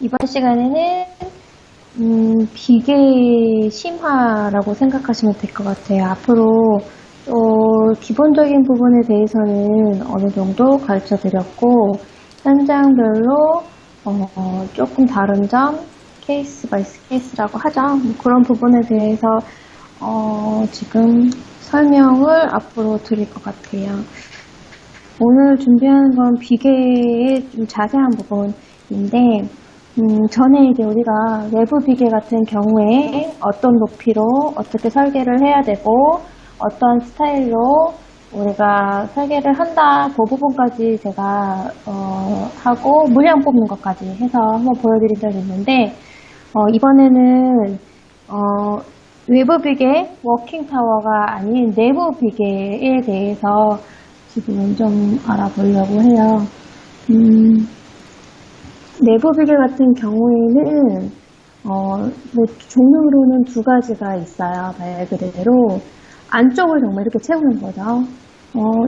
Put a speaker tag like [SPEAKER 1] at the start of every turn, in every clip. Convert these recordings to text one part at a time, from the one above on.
[SPEAKER 1] 이번 시간에는 비계 심화라고 생각하시면 될 것 같아요. 앞으로 기본적인 부분에 대해서는 어느 정도 가르쳐 드렸고, 현장별로 조금 다른 점, 케이스 바이 케이스라고 하죠. 뭐 그런 부분에 대해서 지금 설명을 앞으로 드릴 것 같아요. 오늘 준비하는 건 비계의 좀 자세한 부분인데, 전에 이제 우리가 외부 비계 같은 경우에 어떤 높이로 어떻게 설계를 해야 되고, 어떤 스타일로 우리가 설계를 한다, 그 부분까지 제가, 하고, 물량 뽑는 것까지 해서 한번 보여드린 적이 있는데, 이번에는, 외부 비계, 워킹 타워가 아닌 내부 비계에 대해서 지금 좀 알아보려고 해요. 내부 비계 같은 경우에는 뭐 종류로는 두 가지가 있어요. 말 그대로 안쪽을 정말 이렇게 채우는 거죠.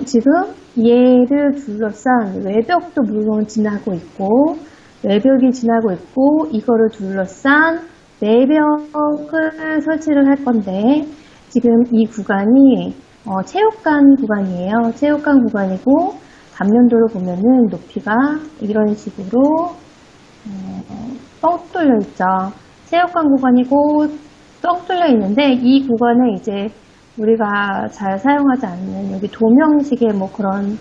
[SPEAKER 1] 지금 얘를 둘러싼 외벽도 물론 지나고 있고, 외벽이 지나고 있고, 이거를 둘러싼 내벽을 설치를 할 건데, 지금 이 구간이 체육관 구간이에요. 체육관 구간이고, 단면도로 보면은 높이가 이런 식으로 뻥 뚫려 있죠. 체육관 구간이고 뻥 뚫려 있는데, 이 구간에 이제 우리가 잘 사용하지 않는 여기 도명식의 뭐 그런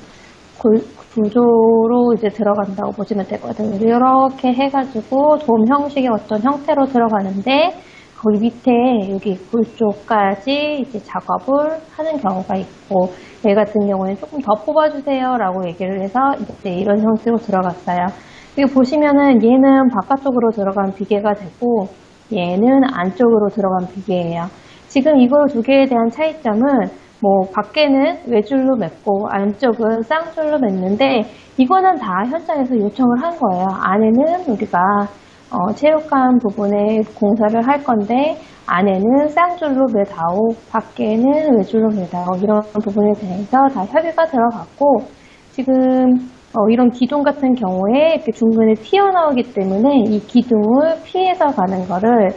[SPEAKER 1] 구조로 이제 들어간다고 보시면 되거든요. 이렇게 해가지고 돔 형식의 어떤 형태로 들어가는데, 거기 밑에 여기 굴 쪽까지 이제 작업을 하는 경우가 있고, 얘 같은 경우에는 조금 더 뽑아주세요 라고 얘기를 해서 이제 이런 형식으로 들어갔어요. 여기 보시면은 얘는 바깥쪽으로 들어간 비계가 되고, 얘는 안쪽으로 들어간 비계예요. 지금 이거 두 개에 대한 차이점은 뭐 밖에는 외줄로 맺고 안쪽은 쌍줄로 맺는데, 이거는 다 현장에서 요청을 한 거예요. 안에는 우리가 체육관 부분에 공사를 할 건데, 안에는 쌍줄로 매다오, 밖에는 외줄로 매다오, 이런 부분에 대해서 다 협의가 들어갔고, 지금 이런 기둥 같은 경우에 이렇게 중간에 튀어나오기 때문에 이 기둥을 피해서 가는 거를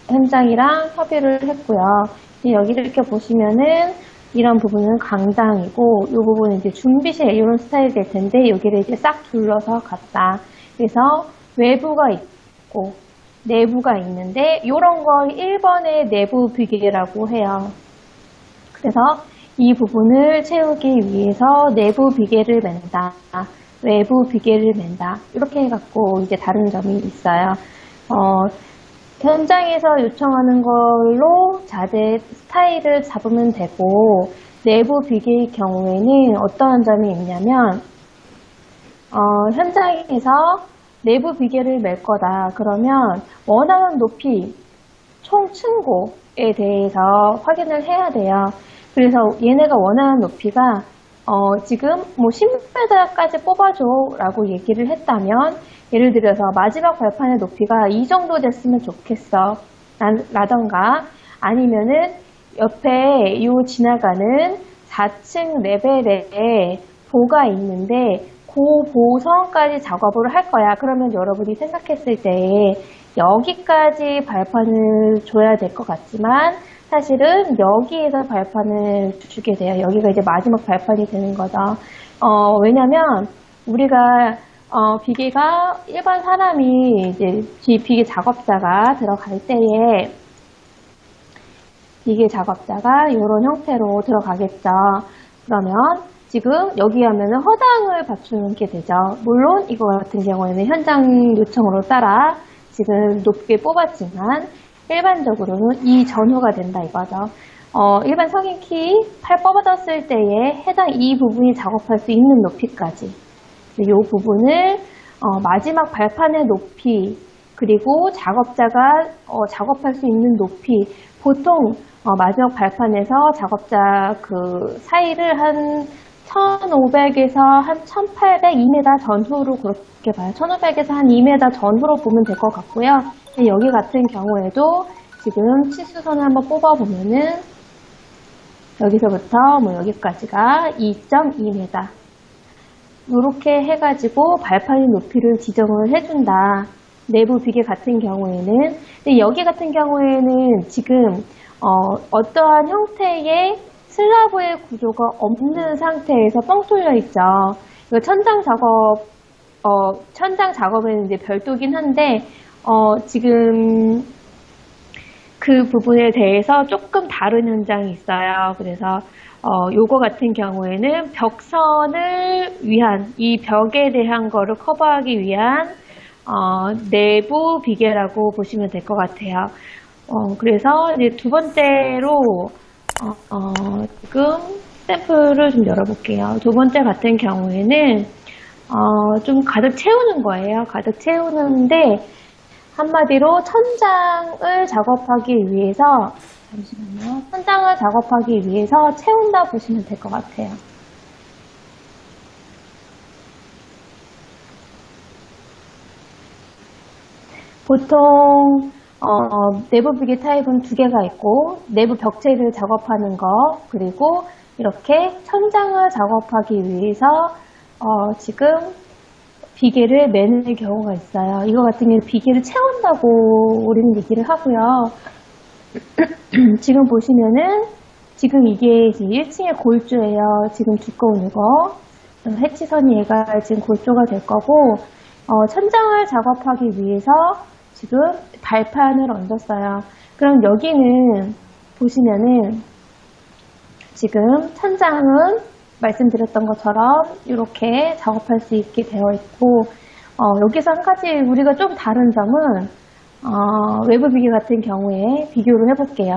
[SPEAKER 1] 현장이랑 협의를 했고요. 여기를 이렇게 보시면은 이런 부분은 강당이고, 이 부분은 이제 준비실 이런 스타일이 될 텐데, 여기를 이제 싹 둘러서 갔다. 그래서 외부가 있고 내부가 있는데, 이런 걸 1번의 내부 비계라고 해요. 그래서 이 부분을 채우기 위해서 내부 비계를 맨다, 외부 비계를 맨다, 이렇게 해갖고 이제 다른 점이 있어요. 현장에서 요청하는 걸로 자재 스타일을 잡으면 되고, 내부 비계의 경우에는 어떠한 점이 있냐면, 현장에서 내부 비계를 맬 거다 그러면 원하는 높이, 총 층고에 대해서 확인을 해야 돼요. 그래서 얘네가 원하는 높이가 지금 뭐 10m까지 뽑아줘 라고 얘기를 했다면, 예를 들어서 마지막 발판의 높이가 이 정도 됐으면 좋겠어 라던가, 아니면은 옆에 요 지나가는 4층 레벨에 보가 있는데 그 보선까지 작업을 할 거야. 그러면 여러분이 생각했을 때 여기까지 발판을 줘야 될 것 같지만, 사실은 여기에서 발판을 주게 돼요. 여기가 이제 마지막 발판이 되는 거죠. 왜냐면 우리가 비계가 일반 사람이 이제 비계 작업자가 들어갈 때에 비계 작업자가 이런 형태로 들어가겠죠. 그러면 지금 여기 하면은 허당을 받추는 게 되죠. 물론 이거 같은 경우에는 현장 요청으로 따라 지금 높게 뽑았지만, 일반적으로는 이 전후가 된다 이거죠. 일반 성인 키 팔 뻗어졌을 때에 해당 이 부분이 작업할 수 있는 높이까지, 이 부분을 마지막 발판의 높이, 그리고 작업자가 작업할 수 있는 높이, 보통 마지막 발판에서 작업자 그 사이를 한 1500에서 한 1800, 2m 전후로 그렇게 봐요. 1500에서 한 2m 전후로 보면 될 것 같고요. 여기 같은 경우에도 지금 치수선을 한번 뽑아보면은 여기서부터 뭐 여기까지가 2.2m. 이렇게 해가지고 발판의 높이를 지정을 해준다. 내부 비계 같은 경우에는. 근데 여기 같은 경우에는 지금 어떠한 형태의 슬라브의 구조가 없는 상태에서 뻥 뚫려 있죠. 이거 천장 작업에는 이제 별도긴 한데, 지금 그 부분에 대해서 조금 다른 현장이 있어요. 그래서, 요거 같은 경우에는 벽선을 위한, 이 벽에 대한 거를 커버하기 위한, 내부 비계라고 보시면 될 것 같아요. 그래서 이제 두 번째로, 지금 샘플을 좀 열어볼게요. 두 번째 같은 경우에는 좀 가득 채우는 거예요. 가득 채우는데 한마디로 천장을 작업하기 위해서 잠시만요. 천장을 작업하기 위해서 채운다 보시면 될 것 같아요. 보통 내부 비계 타입은 두 개가 있고 내부 벽체를 작업하는 거 그리고 이렇게 천장을 작업하기 위해서 지금 비계를 매는 경우가 있어요. 이거 같은 경우 비계를 채운다고 우리는 얘기를 하고요. 지금 보시면은 지금 이게 지금 1층의 골조예요. 지금 두꺼운 이거 해치선이 얘가 지금 골조가 될 거고 천장을 작업하기 위해서 지금 발판을 얹었어요. 그럼 여기는 보시면은 지금 천장은 말씀드렸던 것처럼 이렇게 작업할 수 있게 되어 있고 여기서 한 가지 우리가 좀 다른 점은 외부 비계 같은 경우에 비교를 해볼게요.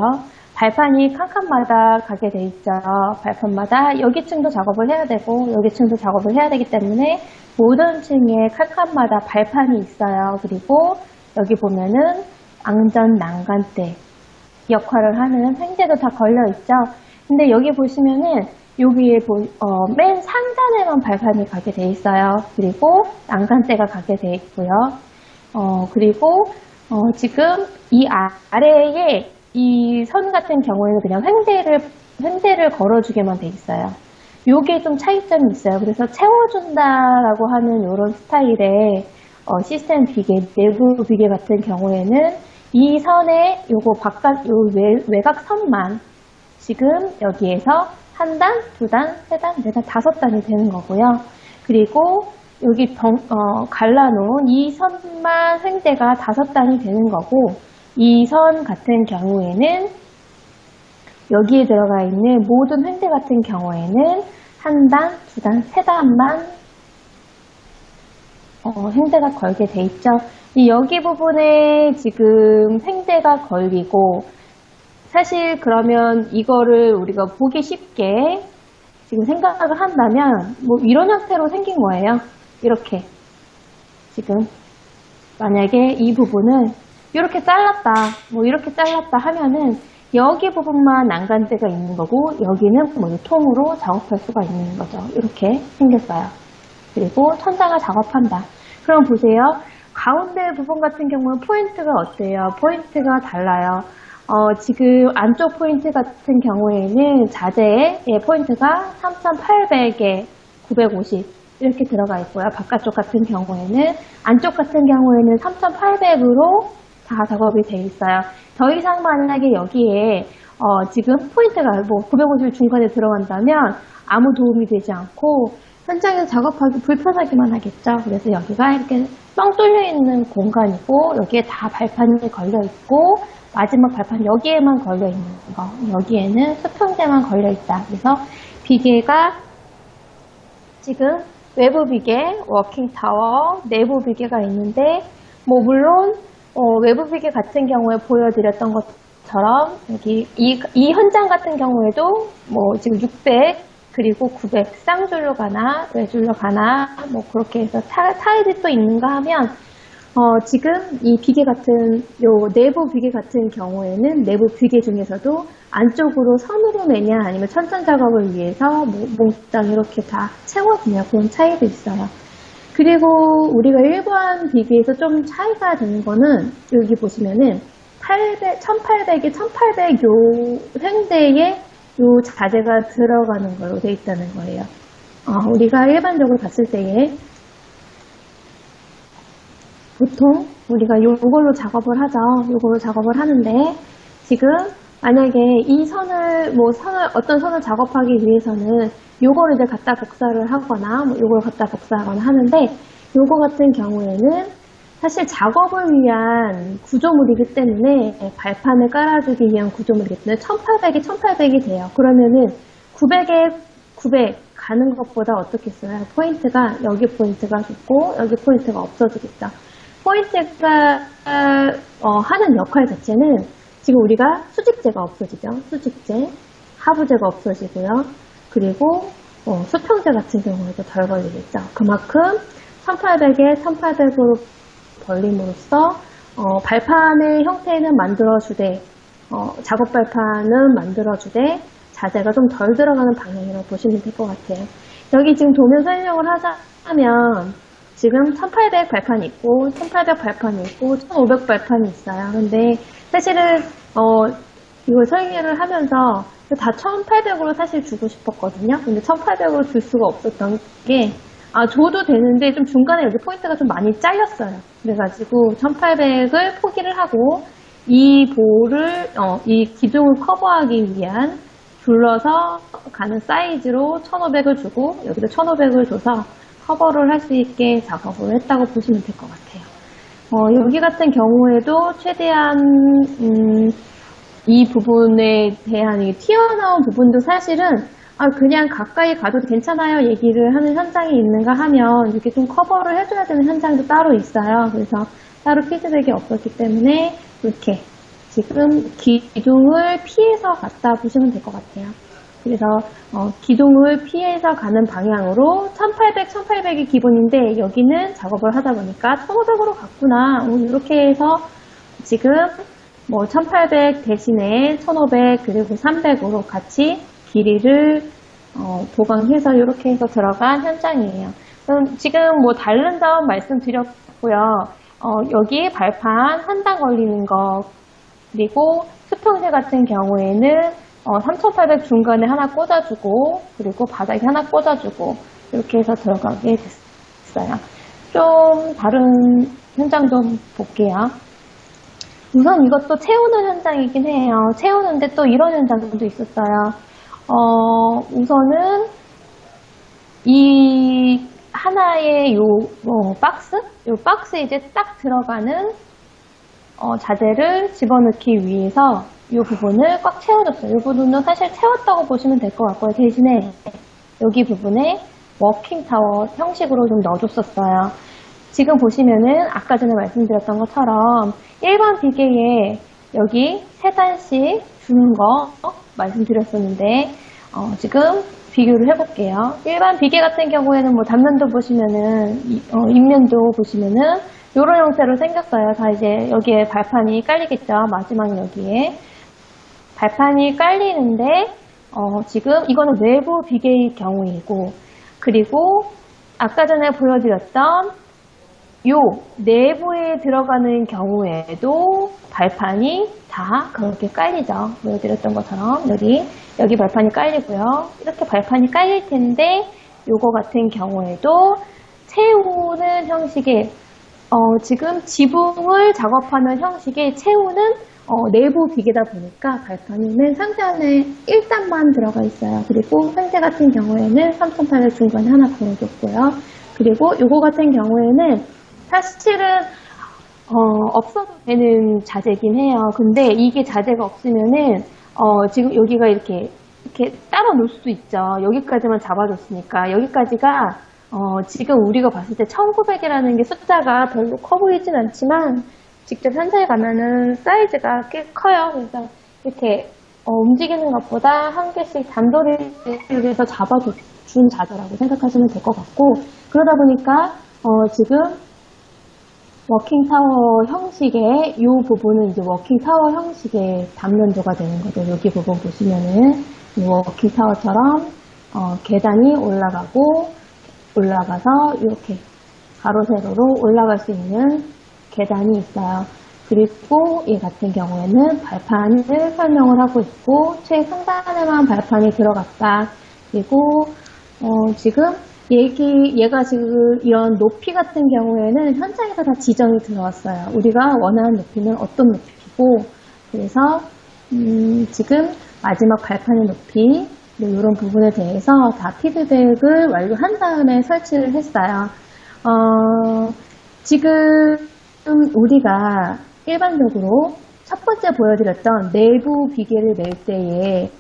[SPEAKER 1] 발판이 칸칸마다 가게 돼 있죠. 발판마다 여기 층도 작업을 해야 되고 여기 층도 작업을 해야 되기 때문에 모든 층에 칸칸마다 발판이 있어요. 그리고 여기 보면은 앙전 난간대 역할을 하는 횡대도 다 걸려 있죠. 근데 여기 보시면은 여기에 맨 상단에만 발판이 가게 돼 있어요. 그리고 난간대가 가게 돼 있고요. 그리고 지금 이 아래에 이 선 같은 경우에는 그냥 횡대를 걸어주게만 돼 있어요. 요게 좀 차이점이 있어요. 그래서 채워준다라고 하는 이런 스타일의 시스템 비계, 내부 비계 같은 경우에는 이 선에 요거 외곽 선만 지금 여기에서 한 단, 두 단, 세 단, 네 단, 다섯 단이 되는 거고요. 그리고 여기 갈라놓은 이 선만 횡대가 다섯 단이 되는 거고 이 선 같은 경우에는 여기에 들어가 있는 모든 횡대 같은 경우에는 한 단, 두 단, 세 단만 횡대가 걸게 돼 있죠. 여기 부분에 지금 횡대가 걸리고 사실 그러면 이거를 우리가 보기 쉽게 지금 생각을 한다면 뭐 이런 형태로 생긴 거예요. 이렇게 지금 만약에 이 부분을 이렇게 잘랐다 뭐 이렇게 잘랐다 하면은 여기 부분만 난간대가 있는 거고 여기는 뭐 통으로 작업할 수가 있는 거죠. 이렇게 생겼어요. 그리고 천장을 작업한다. 그럼 보세요. 가운데 부분 같은 경우는 포인트가 어때요? 포인트가 달라요. 지금 안쪽 포인트 같은 경우에는 자재의 포인트가 3,800에 950 이렇게 들어가 있고요. 바깥쪽 같은 경우에는 안쪽 같은 경우에는 3,800으로 다 작업이 돼 있어요. 더 이상 만약에 여기에 지금 포인트가 뭐 950 중간에 들어간다면 아무 도움이 되지 않고 현장에서 작업하기 불편하기만 하겠죠. 그래서 여기가 이렇게 뻥 뚫려 있는 공간이고 여기에 다 발판이 걸려 있고 마지막 발판 여기에만 걸려 있는 거 여기에는 수평대만 걸려 있다. 그래서 비계가 지금 외부 비계, 워킹타워, 내부 비계가 있는데 뭐 물론 외부 비계 같은 경우에 보여드렸던 것처럼 여기 이 현장 같은 경우에도 뭐 지금 600 그리고 900 쌍줄로 가나 외줄로 가나 뭐 그렇게 해서 타일이 또 있는가 하면 지금 이 비계 같은 요 내부 비계 같은 경우에는 내부 비계 중에서도 안쪽으로 선으로 매냐 아니면 천장 작업을 위해서 몽땅 이렇게 다 채워지냐 그런 차이도 있어요. 그리고 우리가 일반 비계에서 좀 차이가 되는 거는 여기 보시면은 1800에 1800 요 횡대에 요 자재가 들어가는 걸로 돼 있다는 거예요. 우리가 일반적으로 봤을 때에 보통 우리가 요걸로 작업을 하죠. 요걸로 작업을 하는데 지금 만약에 이 어떤 선을 작업하기 위해서는 요거를 이제 갖다 복사를 하거나 요걸 갖다 복사하거나 하는데 요거 같은 경우에는 사실 작업을 위한 구조물이기 때문에 발판을 깔아주기 위한 구조물이기 때문에 1800이 1800이 돼요. 그러면은 900에 900 가는 것보다 어떻게 써요? 포인트가 여기 포인트가 좋고 여기 포인트가 없어지겠죠. 포인트가 하는 역할 자체는 지금 우리가 수직재가 없어지죠. 수직재, 하부재가 없어지고요. 그리고 수평재 같은 경우에도 덜 걸리겠죠. 그만큼 1800에 1800으로 벌림으로써 발판의 형태는 만들어주되 작업 발판은 만들어주되 자재가 좀 덜 들어가는 방향이라고 보시면 될 것 같아요. 여기 지금 도면 설명을 하자면 지금 1800 발판이 있고 1800 발판이 있고 1500 발판이 있어요. 근데 사실은 이걸 설계를 하면서 다 1800으로 사실 주고 싶었거든요. 근데 1800으로 줄 수가 없었던 게 줘도 되는데 좀 중간에 여기 포인트가 좀 많이 잘렸어요. 그래가지고 1800을 포기를 하고 이 기둥을 커버하기 위한 둘러서 가는 사이즈로 1500을 주고 여기도 1500을 줘서 커버를 할 수 있게 작업을 했다고 보시면 될 것 같아요. 여기 같은 경우에도 최대한 이 부분에 대한 튀어나온 부분도 사실은 그냥 가까이 가도 괜찮아요 얘기를 하는 현장이 있는가 하면 이렇게 좀 커버를 해줘야 되는 현장도 따로 있어요. 그래서 따로 피드백이 없었기 때문에 이렇게 지금 기둥을 피해서 갔다 보시면 될 것 같아요. 그래서 기둥을 피해서 가는 방향으로 1800, 1800이 기본인데 여기는 작업을 하다 보니까 1500으로 갔구나. 이렇게 해서 지금 1800 대신에 1500 그리고 300으로 같이 길이를 보강해서 이렇게 해서 들어간 현장이에요. 그럼 지금 다른 점 말씀드렸고요. 여기 발판 한 단 걸리는 거 그리고 수평재 같은 경우에는 3800 중간에 하나 꽂아주고 그리고 바닥에 하나 꽂아주고 이렇게 해서 들어가게 됐어요. 좀 다른 현장 좀 볼게요. 우선 이것도 채우는 현장이긴 해요. 채우는데 또 이런 현장도 있었어요. 우선은 이 하나의 박스에 이제 딱 들어가는 자재를 집어넣기 위해서 이 부분을 꽉 채워줬어요. 이 부분은 사실 채웠다고 보시면 될 것 같고요. 대신에 여기 부분에 워킹 타워 형식으로 좀 넣어줬었어요. 지금 보시면은 아까 전에 말씀드렸던 것처럼 일반 비계에 여기 3단씩 주는 거 말씀드렸었는데 지금 비교를 해볼게요. 일반 비계 같은 경우에는 단면도 보시면은 입면도 보시면은 이런 형태로 생겼어요. 다 이제 여기에 발판이 깔리겠죠. 마지막 여기에 발판이 깔리는데 지금 이거는 외부 비계의 경우이고 그리고 아까 전에 보여드렸던 요 내부에 들어가는 경우에도 발판이 다 그렇게 깔리죠. 보여드렸던 것처럼 여기 발판이 깔리고요. 이렇게 발판이 깔릴 텐데 요거 같은 경우에도 채우는 형식의 지금 지붕을 작업하는 형식의 채우는 내부 비계다 보니까 발판에는 상단에 1단만 들어가 있어요. 그리고 현재 같은 경우에는 3800 중간에 하나 걸어줬고요. 그리고 요거 같은 경우에는 사실은 없어도 되는 자재긴 해요. 근데 이게 자재가 없으면은 지금 여기가 이렇게 따로 놓을 수도 있죠. 여기까지만 잡아줬으니까 여기까지가 지금 우리가 봤을 때 1900이라는 게 숫자가 별로 커 보이진 않지만 직접 현장에 가면은 사이즈가 꽤 커요. 그래서 이렇게 움직이는 것보다 한 개씩 단도리를 해서 잡아준 자재라고 생각하시면 될 것 같고 그러다 보니까 지금 워킹타워 형식의 이 부분은 이제 워킹타워 형식의 단면도가 되는 거죠. 여기 부분 보시면은 이 워킹타워처럼 계단이 올라가서 이렇게 가로 세로로 올라갈 수 있는 계단이 있어요. 그리고 이 같은 경우에는 발판을 설명을 하고 있고 최상단에만 발판이 들어갔다. 그리고 지금 얘가 지금 이런 높이 같은 경우에는 현장에서 다 지정이 들어왔어요. 우리가 원하는 높이는 어떤 높이고, 그래서 지금 마지막 발판의 높이, 이런 부분에 대해서 다 피드백을 완료한 다음에 설치를 했어요. 지금 우리가 일반적으로 첫 번째 보여드렸던 내부 비계를 낼 때에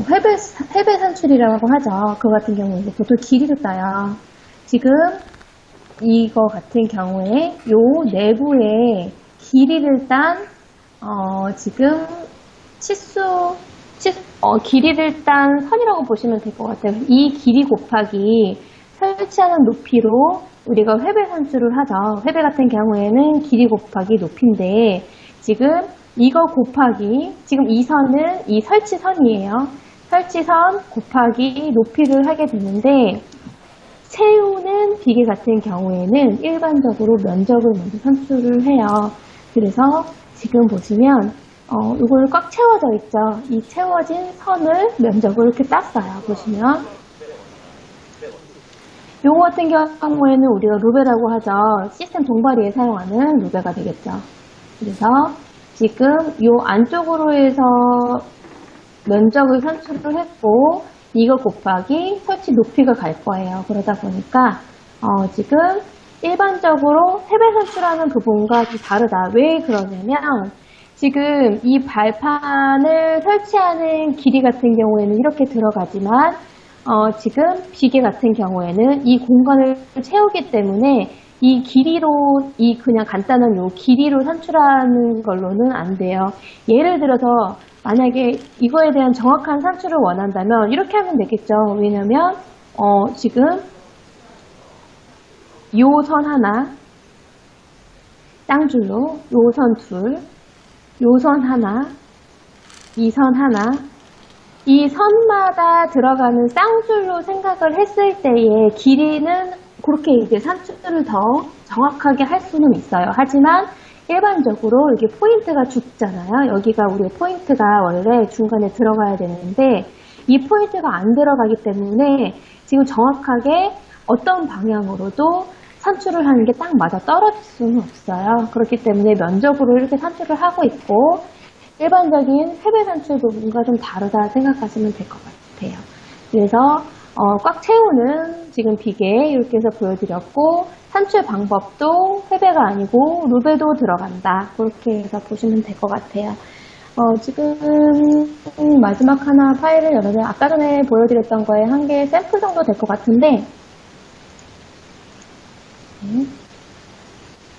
[SPEAKER 1] 회배 산출이라고 하죠. 그거 같은 경우에 보통 길이를 따요. 지금 이거 같은 경우에 요 내부에 길이를 딴 지금 길이를 딴 선이라고 보시면 될 것 같아요. 이 길이 곱하기 설치하는 높이로 우리가 회배 산출을 하죠. 회배 같은 경우에는 길이 곱하기 높이인데 지금 이거 곱하기 지금 이 선은 이 설치선이에요. 설치선 곱하기 높이를 하게 되는데 채우는 비계 같은 경우에는 일반적으로 면적을 먼저 산출을 해요. 그래서 지금 보시면 이걸 꽉 채워져 있죠. 이 채워진 선을 면적을 이렇게 땄어요. 보시면 요거 같은 경우에는 우리가 루베라고 하죠. 시스템 동바리에 사용하는 루베가 되겠죠. 그래서 지금 요 안쪽으로 해서 면적을 산출을 했고 이거 곱하기 설치 높이가 갈 거예요. 그러다 보니까 지금 일반적으로 회배 산출하는 부분과 좀 다르다. 왜 그러냐면 지금 이 발판을 설치하는 길이 같은 경우에는 이렇게 들어가지만 지금 비계 같은 경우에는 이 공간을 채우기 때문에 이 길이로 그냥 간단한 요 길이로 산출하는 걸로는 안 돼요. 예를 들어서 만약에 이거에 대한 정확한 산출을 원한다면 이렇게 하면 되겠죠. 왜냐면 지금 요 선 하나 쌍줄로 요 선 둘, 요 선 하나, 이 선 하나 이 선마다 들어가는 쌍줄로 생각을 했을 때의 길이는 그렇게 이제 산출을 더 정확하게 할 수는 있어요. 하지만 일반적으로 이게 포인트가 죽잖아요. 여기가 우리 포인트가 원래 중간에 들어가야 되는데 이 포인트가 안 들어가기 때문에 지금 정확하게 어떤 방향으로도 산출을 하는 게 딱 맞아 떨어질 수는 없어요. 그렇기 때문에 면적으로 이렇게 산출을 하고 있고 일반적인 회배 산출 부분과 좀 다르다 생각하시면 될 것 같아요. 그래서 꽉 채우는 지금 비계 이렇게 해서 보여드렸고 산출 방법도 회배가 아니고 루베도 들어간다. 그렇게 해서 보시면 될 것 같아요. 지금 마지막 하나 파일을 열어서 아까 전에 보여드렸던 거에 한 개의 샘플 정도 될 것 같은데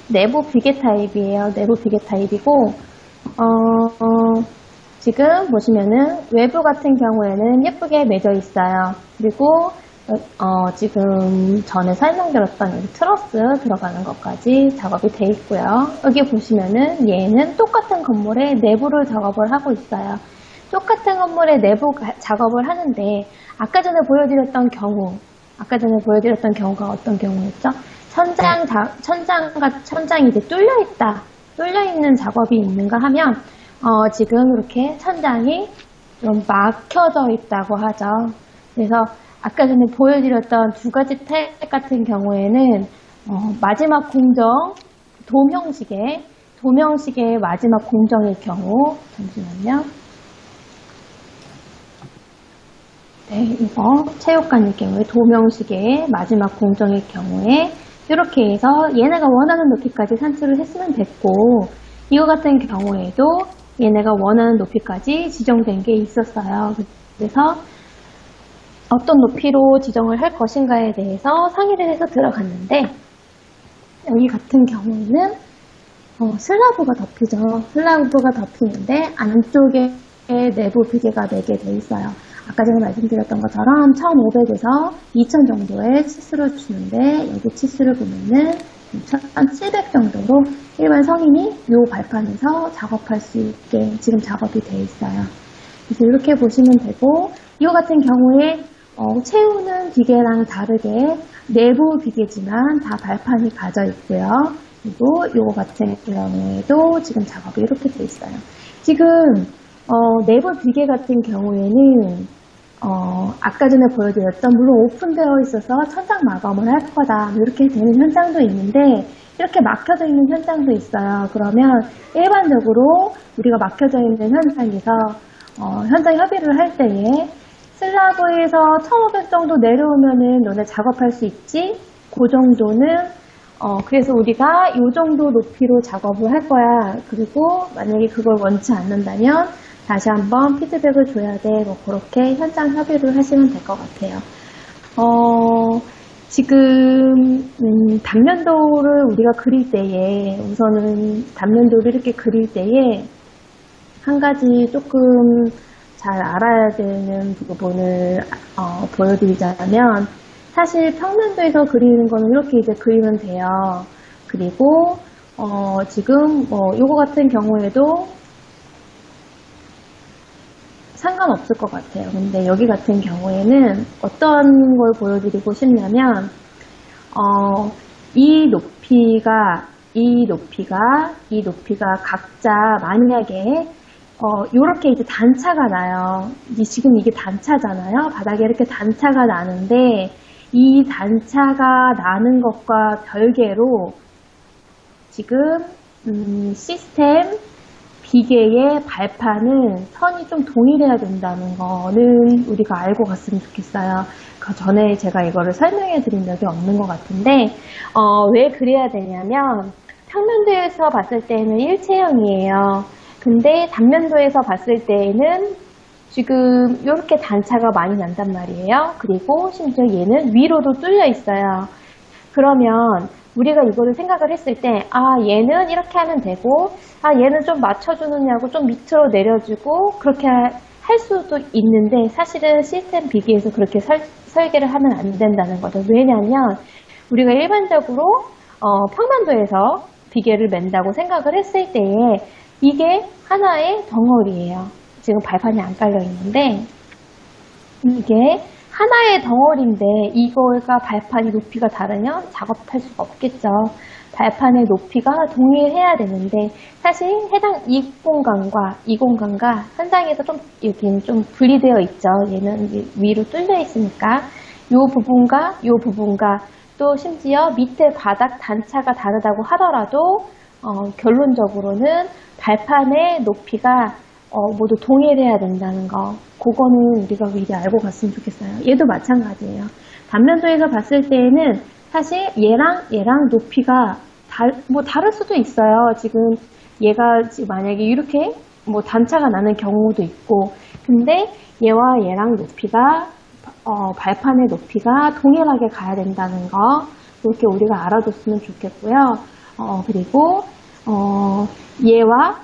[SPEAKER 1] 내부 비계 타입이에요. 내부 비계 타입이고 지금 보시면은 외부 같은 경우에는 예쁘게 맺어 있어요. 그리고 지금 전에 설명드렸던 여기 트러스 들어가는 것까지 작업이 돼 있고요. 여기 보시면은 얘는 똑같은 건물의 내부를 작업을 하고 있어요. 똑같은 건물의 내부 작업을 하는데 아까 전에 보여드렸던 경우가 어떤 경우였죠? 천장이 이제 뚫려 있다. 뚫려 있는 작업이 있는가 하면 지금 이렇게 천장이 좀 막혀져 있다고 하죠. 그래서 아까 전에 보여드렸던 두 가지 타입 같은 경우에는 마지막 공정 도명식의 마지막 공정일 경우 잠시만요. 네, 이거 체육관일 경우에 도명식의 마지막 공정일 경우에 이렇게 해서 얘네가 원하는 높이까지 산출을 했으면 됐고 이거 같은 경우에도 얘네가 원하는 높이까지 지정된 게 있었어요. 그래서 어떤 높이로 지정을 할 것인가에 대해서 상의를 해서 들어갔는데 여기 같은 경우에는 슬라브가 덮이죠. 슬라브가 덮이는데 안쪽에 내부 비계가 매게 돼 있어요. 아까 전에 말씀드렸던 것처럼 1500에서 2000 정도의 치수를 주는데 여기 치수를 보면은 1700 정도로 일반 성인이 이 발판에서 작업할 수 있게 지금 작업이 되어 있어요. 그래서 이렇게 보시면 되고 이거 같은 경우에 채우는 비계랑 다르게 내부 비계지만 다 발판이 가져 있고요. 그리고 이거 같은 경우에도 지금 작업이 이렇게 되어 있어요. 지금 내부 비계 같은 경우에는 아까 전에 보여드렸던 물론 오픈되어 있어서 천장 마감을 할 거다 이렇게 되는 현장도 있는데 이렇게 막혀져 있는 현장도 있어요. 그러면 일반적으로 우리가 막혀져 있는 현장에서 현장 협의를 할 때에 슬라브에서 1500 정도 내려오면은 너네 작업할 수 있지? 그 정도는 그래서 우리가 이 정도 높이로 작업을 할 거야. 그리고 만약에 그걸 원치 않는다면 다시 한번 피드백을 줘야 돼. 뭐 그렇게 현장 협의를 하시면 될 것 같아요. 지금 단면도를 우리가 그릴 때에 우선은 단면도를 이렇게 그릴 때에 한 가지 조금 잘 알아야 되는 부분을 보여드리자면 사실 평면도에서 그리는 거는 이렇게 이제 그리면 돼요. 그리고 지금 요거 같은 경우에도 상관없을 것 같아요. 근데 여기 같은 경우에는 어떤 걸 보여드리고 싶냐면 이 높이가 각자 만약에 요렇게 이제 단차가 나요. 지금 이게 단차잖아요. 바닥에 이렇게 단차가 나는데 이 단차가 나는 것과 별개로 지금 시스템 비계의 발판은 선이 좀 동일해야 된다는 거는 우리가 알고 갔으면 좋겠어요. 그 전에 제가 이거를 설명해 드린 적이 없는 것 같은데 왜 그래야 되냐면 평면도에서 봤을 때는 일체형이에요. 근데 단면도에서 봤을 때에는 지금 이렇게 단차가 많이 난단 말이에요. 그리고 심지어 얘는 위로도 뚫려 있어요. 그러면 우리가 이거를 생각을 했을 때 얘는 이렇게 하면 되고 얘는 좀 맞춰주느냐고 좀 밑으로 내려주고 그렇게 할 수도 있는데 사실은 시스템 비계에서 그렇게 설계를 하면 안 된다는 거죠. 왜냐하면 우리가 일반적으로 평면도에서 비계를 맨다고 생각을 했을 때에 이게 하나의 덩어리예요. 지금 발판이 안 깔려 있는데 이게 하나의 덩어리인데 이거가 발판이 높이가 다르면 작업할 수가 없겠죠. 발판의 높이가 동일해야 되는데 사실 해당 이 공간과 현장에서 좀 여기는 좀 분리되어 있죠. 얘는 위로 뚫려 있으니까 이 부분과 또 심지어 밑에 바닥 단차가 다르다고 하더라도 결론적으로는 발판의 높이가 모두 동일해야 된다는 거. 그거는 우리가 미리 알고 갔으면 좋겠어요. 얘도 마찬가지예요. 단면도에서 봤을 때에는 사실 얘랑 높이가 다를 수도 있어요. 지금 얘가 만약에 이렇게 단차가 나는 경우도 있고, 근데 얘랑 높이가 발판의 높이가 동일하게 가야 된다는 거. 이렇게 우리가 알아뒀으면 좋겠고요. 그리고 얘와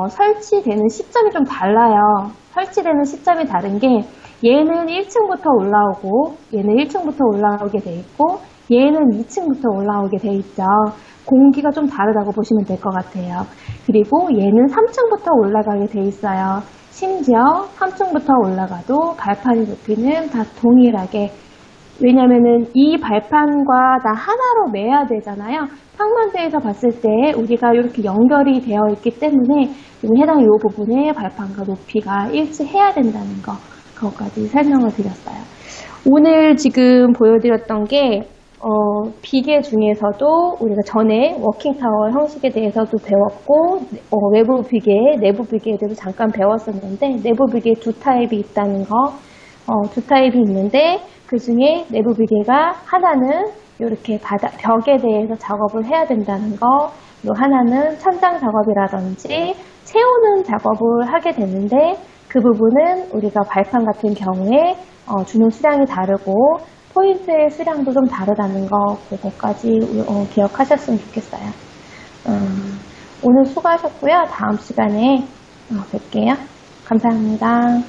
[SPEAKER 1] 설치되는 시점이 좀 달라요. 설치되는 시점이 다른 게 얘는 1층부터 올라오고 얘는 1층부터 올라오게 돼 있고 얘는 2층부터 올라오게 돼 있죠. 공기가 좀 다르다고 보시면 될 것 같아요. 그리고 얘는 3층부터 올라가게 돼 있어요. 심지어 3층부터 올라가도 발판의 높이는 다 동일하게, 왜냐면은 이 발판과 다 하나로 매야 되잖아요. 평면도에서 봤을 때 우리가 이렇게 연결이 되어 있기 때문에 지금 해당 이 부분의 발판과 높이가 일치해야 된다는 거, 그것까지 설명을 드렸어요. 오늘 지금 보여드렸던 게 비계 중에서도 우리가 전에 워킹타워 형식에 대해서도 배웠고 외부 비계, 내부 비계에 대해서 잠깐 배웠었는데 내부 비계 두 타입이 있다는 거, 두 타입이 있는데 그 중에 내부 비계가 하나는 이렇게 벽에 대해서 작업을 해야 된다는 거, 또 하나는 천장 작업이라든지 채우는 작업을 하게 되는데 그 부분은 우리가 발판 같은 경우에 주는 수량이 다르고 포인트의 수량도 좀 다르다는 거, 그거까지 기억하셨으면 좋겠어요. 오늘 수고하셨고요. 다음 시간에 뵐게요. 감사합니다.